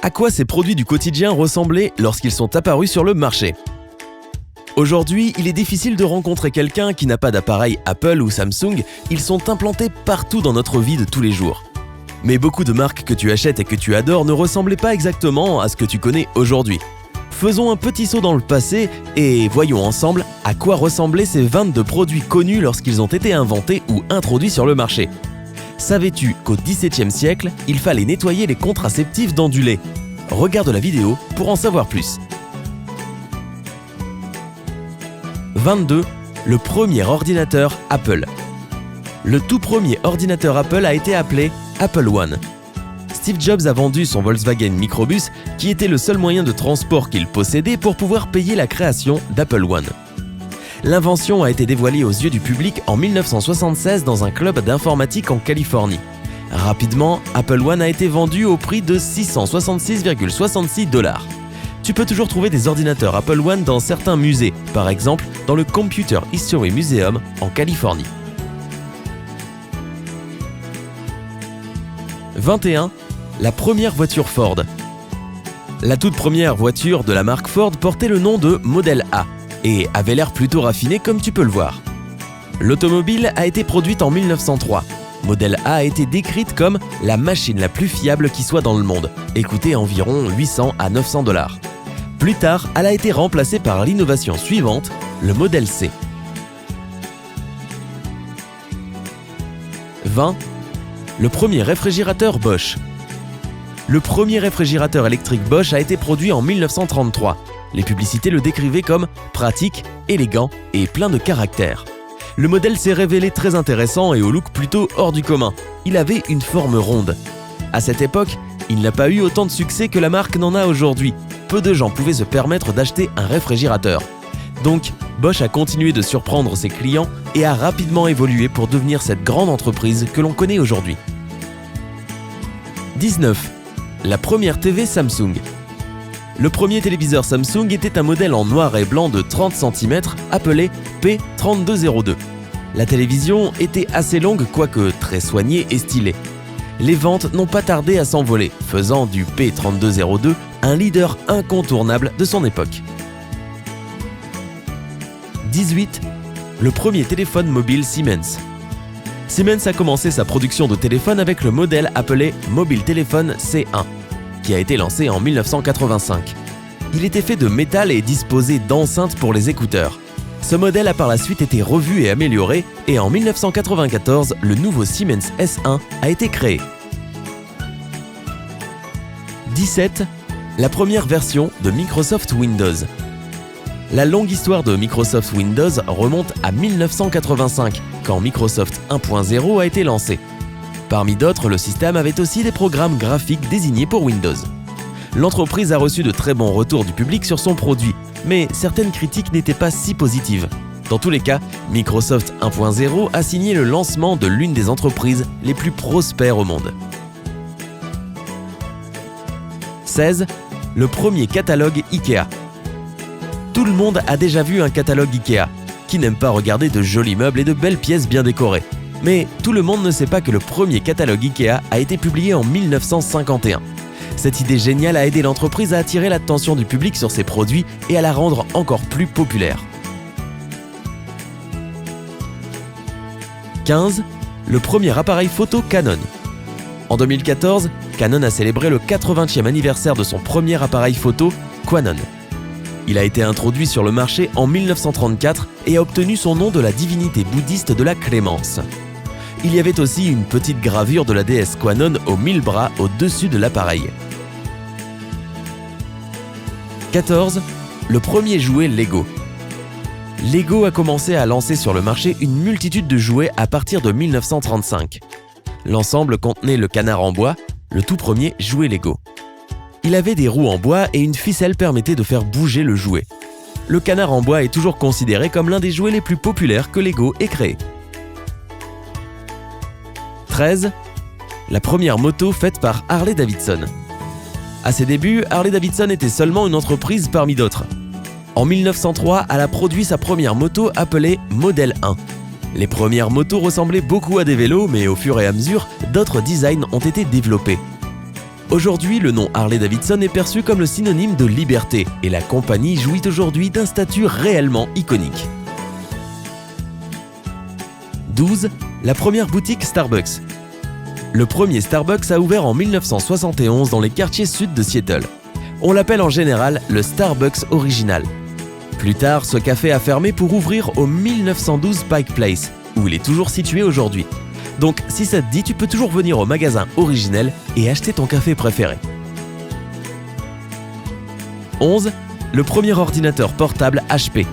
À quoi ces produits du quotidien ressemblaient lorsqu'ils sont apparus sur le marché? Aujourd'hui, il est difficile de rencontrer quelqu'un qui n'a pas d'appareil Apple ou Samsung, ils sont implantés partout dans notre vie de tous les jours. Mais beaucoup de marques que tu achètes et que tu adores ne ressemblaient pas exactement à ce que tu connais aujourd'hui. Faisons un petit saut dans le passé et voyons ensemble à quoi ressemblaient ces 22 produits connus lorsqu'ils ont été inventés ou introduits sur le marché. Savais-tu qu'au XVIIe siècle, il fallait nettoyer les contraceptifs dans du lait? Regarde la vidéo pour en savoir plus. 22. Le premier ordinateur Apple. Le tout premier ordinateur Apple a été appelé Apple One. Steve Jobs a vendu son Volkswagen Microbus, qui était le seul moyen de transport qu'il possédait pour pouvoir payer la création d'Apple One. L'invention a été dévoilée aux yeux du public en 1976 dans un club d'informatique en Californie. Rapidement, Apple One a été vendu au prix de 666,66 $. Tu peux toujours trouver des ordinateurs Apple One dans certains musées, par exemple dans le Computer History Museum en Californie. 21. La première voiture Ford. La toute première voiture de la marque Ford portait le nom de Model A et avait l'air plutôt raffiné comme tu peux le voir. L'automobile a été produite en 1903. Model A a été décrite comme la machine la plus fiable qui soit dans le monde et coûtait environ 800 à 900 $. Plus tard, elle a été remplacée par l'innovation suivante, le Model C. 20. Le premier réfrigérateur Bosch. Le premier réfrigérateur électrique Bosch a été produit en 1933. Les publicités le décrivaient comme pratique, élégant et plein de caractère. Le modèle s'est révélé très intéressant et au look plutôt hors du commun. Il avait une forme ronde. À cette époque, il n'a pas eu autant de succès que la marque n'en a aujourd'hui. Peu de gens pouvaient se permettre d'acheter un réfrigérateur. Donc, Bosch a continué de surprendre ses clients et a rapidement évolué pour devenir cette grande entreprise que l'on connaît aujourd'hui. 19. La première TV Samsung. Le premier téléviseur Samsung était un modèle en noir et blanc de 30 cm appelé P3202. La télévision était assez longue quoique très soignée et stylée. Les ventes n'ont pas tardé à s'envoler, faisant du P3202 un leader incontournable de son époque. 18. Le premier téléphone mobile Siemens. Siemens a commencé sa production de téléphones avec le modèle appelé Mobile Téléphone C1, qui a été lancé en 1985. Il était fait de métal et disposé d'enceintes pour les écouteurs. Ce modèle a par la suite été revu et amélioré et en 1994, le nouveau Siemens S1 a été créé. 17. La première version de Microsoft Windows. La longue histoire de Microsoft Windows remonte à 1985, quand Microsoft 1.0 a été lancé. Parmi d'autres, le système avait aussi des programmes graphiques désignés pour Windows. L'entreprise a reçu de très bons retours du public sur son produit, mais certaines critiques n'étaient pas si positives. Dans tous les cas, Microsoft 1.0 a signé le lancement de l'une des entreprises les plus prospères au monde. 16. Le premier catalogue IKEA. Tout le monde a déjà vu un catalogue IKEA. Qui n'aime pas regarder de jolis meubles et de belles pièces bien décorées? Mais tout le monde ne sait pas que le premier catalogue IKEA a été publié en 1951. Cette idée géniale a aidé l'entreprise à attirer l'attention du public sur ses produits et à la rendre encore plus populaire. 15. Le premier appareil photo Canon. En 2014, Canon a célébré le 80e anniversaire de son premier appareil photo, Quanon. Il a été introduit sur le marché en 1934 et a obtenu son nom de la divinité bouddhiste de la clémence. Il y avait aussi une petite gravure de la déesse Quanon aux 1000 bras au-dessus de l'appareil. 14. Le premier jouet Lego. Lego a commencé à lancer sur le marché une multitude de jouets à partir de 1935. L'ensemble contenait le canard en bois, le tout premier jouet Lego. Il avait des roues en bois et une ficelle permettait de faire bouger le jouet. Le canard en bois est toujours considéré comme l'un des jouets les plus populaires que Lego ait créé. 13. La première moto faite par Harley-Davidson. À ses débuts, Harley-Davidson était seulement une entreprise parmi d'autres. En 1903, elle a produit sa première moto appelée Model 1. Les premières motos ressemblaient beaucoup à des vélos, mais au fur et à mesure, d'autres designs ont été développés. Aujourd'hui, le nom Harley-Davidson est perçu comme le synonyme de liberté et la compagnie jouit aujourd'hui d'un statut réellement iconique. 12. La première boutique Starbucks. Le premier Starbucks a ouvert en 1971 dans les quartiers sud de Seattle. On l'appelle en général le Starbucks original. Plus tard, ce café a fermé pour ouvrir au 1912 Pike Place, où il est toujours situé aujourd'hui. Donc, si ça te dit, tu peux toujours venir au magasin originel et acheter ton café préféré. 11. Le premier ordinateur portable HP.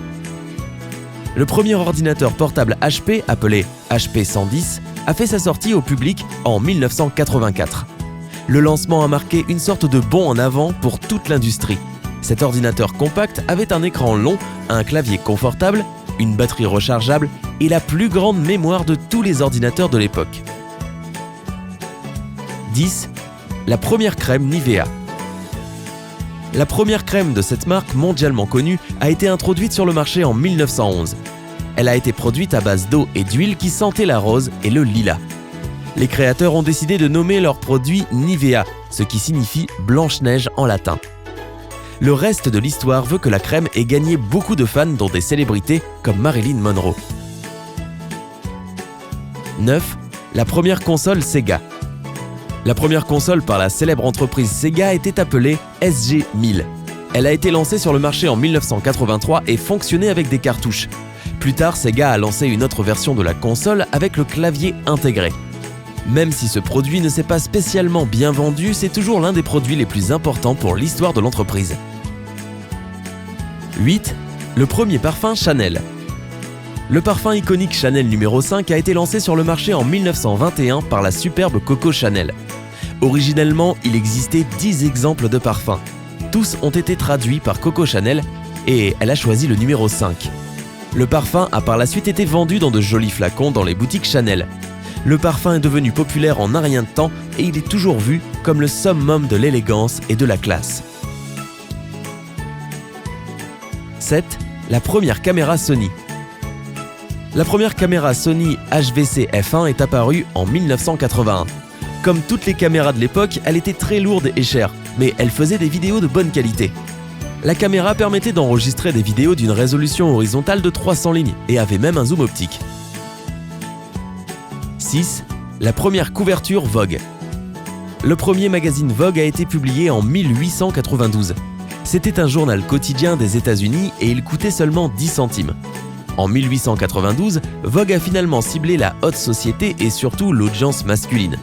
Le premier ordinateur portable HP, appelé HP 110, a fait sa sortie au public en 1984. Le lancement a marqué une sorte de bond en avant pour toute l'industrie. Cet ordinateur compact avait un écran long, un clavier confortable, une batterie rechargeable et la plus grande mémoire de tous les ordinateurs de l'époque. 10. La première crème Nivea. La première crème de cette marque mondialement connue a été introduite sur le marché en 1911. Elle a été produite à base d'eau et d'huile qui sentaient la rose et le lilas. Les créateurs ont décidé de nommer leur produit Nivea, ce qui signifie Blanche-Neige en latin. Le reste de l'histoire veut que la crème ait gagné beaucoup de fans, dont des célébrités comme Marilyn Monroe. 9. La première console Sega. La première console par la célèbre entreprise Sega était appelée SG-1000. Elle a été lancée sur le marché en 1983 et fonctionnait avec des cartouches. Plus tard, Sega a lancé une autre version de la console avec le clavier intégré. Même si ce produit ne s'est pas spécialement bien vendu, c'est toujours l'un des produits les plus importants pour l'histoire de l'entreprise. 8. Le premier parfum Chanel. Le parfum iconique Chanel numéro 5 a été lancé sur le marché en 1921 par la superbe Coco Chanel. Originellement, il existait 10 exemples de parfums. Tous ont été traduits par Coco Chanel et elle a choisi le numéro 5. Le parfum a par la suite été vendu dans de jolis flacons dans les boutiques Chanel. Le parfum est devenu populaire en un rien de temps et il est toujours vu comme le summum de l'élégance et de la classe. 7. La première caméra Sony. La première caméra Sony HVC F1 est apparue en 1981. Comme toutes les caméras de l'époque, elle était très lourde et chère, mais elle faisait des vidéos de bonne qualité. La caméra permettait d'enregistrer des vidéos d'une résolution horizontale de 300 lignes et avait même un zoom optique. 6. La première couverture Vogue. Le premier magazine Vogue a été publié en 1892. C'était un journal quotidien des États-Unis et il coûtait seulement 10 centimes. En 1892, Vogue a finalement ciblé la haute société et surtout l'audience masculine.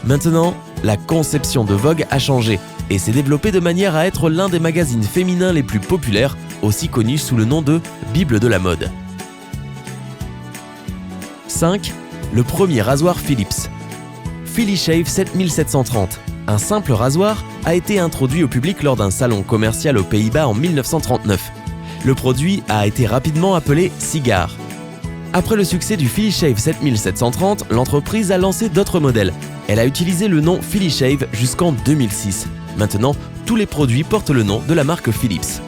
Maintenant, la conception de Vogue a changé et s'est développée de manière à être l'un des magazines féminins les plus populaires, aussi connu sous le nom de Bible de la mode. 5. Le premier rasoir Philips. Philishave 7730, un simple rasoir, a été introduit au public lors d'un salon commercial aux Pays-Bas en 1939. Le produit a été rapidement appelé cigare. Après le succès du Philishave 7730, l'entreprise a lancé d'autres modèles. Elle a utilisé le nom Philishave jusqu'en 2006. Maintenant, tous les produits portent le nom de la marque Philips.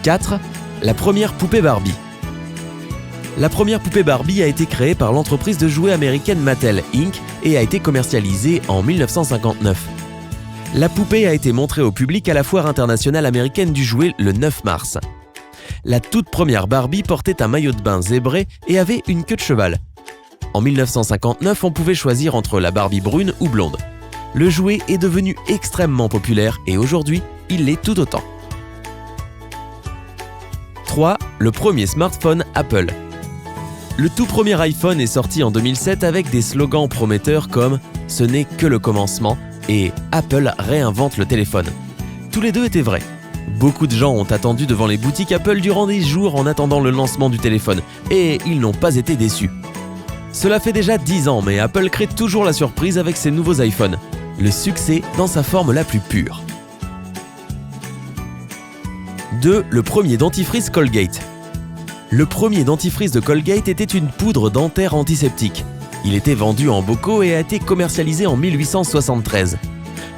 4. La première poupée Barbie. La première poupée Barbie a été créée par l'entreprise de jouets américaine Mattel Inc. Et a été commercialisée en 1959. La poupée a été montrée au public à la Foire internationale américaine du jouet le 9 mars. La toute première Barbie portait un maillot de bain zébré et avait une queue de cheval. En 1959, on pouvait choisir entre la Barbie brune ou blonde. Le jouet est devenu extrêmement populaire et aujourd'hui, il l'est tout autant. 3. Le premier smartphone Apple. Le tout premier iPhone est sorti en 2007 avec des slogans prometteurs comme « Ce n'est que le commencement » et « Apple réinvente le téléphone ». Tous les deux étaient vrais. Beaucoup de gens ont attendu devant les boutiques Apple durant des jours en attendant le lancement du téléphone et ils n'ont pas été déçus. Cela fait déjà 10 ans, mais Apple crée toujours la surprise avec ses nouveaux iPhones. Le succès dans sa forme la plus pure. 2. Le premier dentifrice Colgate. Le premier dentifrice de Colgate était une poudre dentaire antiseptique. Il était vendu en bocaux et a été commercialisé en 1873.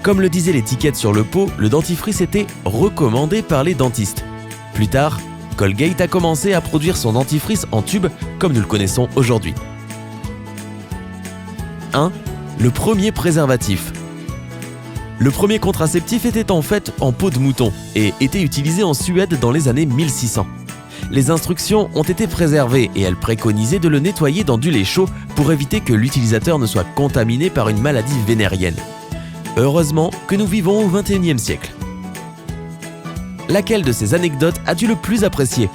Comme le disait l'étiquette sur le pot, le dentifrice était recommandé par les dentistes. Plus tard, Colgate a commencé à produire son dentifrice en tube comme nous le connaissons aujourd'hui. 1. le premier préservatif. Le premier contraceptif était en fait en peau de mouton et était utilisé en Suède dans les années 1600. Les instructions ont été préservées et elles préconisaient de le nettoyer dans du lait chaud pour éviter que l'utilisateur ne soit contaminé par une maladie vénérienne. Heureusement que nous vivons au XXIe siècle. Laquelle de ces anecdotes as-tu le plus apprécié?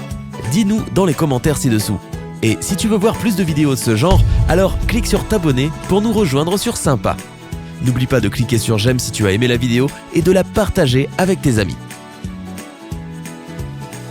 Dis-nous dans les commentaires ci-dessous. Et si tu veux voir plus de vidéos de ce genre, alors clique sur t'abonner pour nous rejoindre sur Sympa. N'oublie pas de cliquer sur j'aime si tu as aimé la vidéo et de la partager avec tes amis.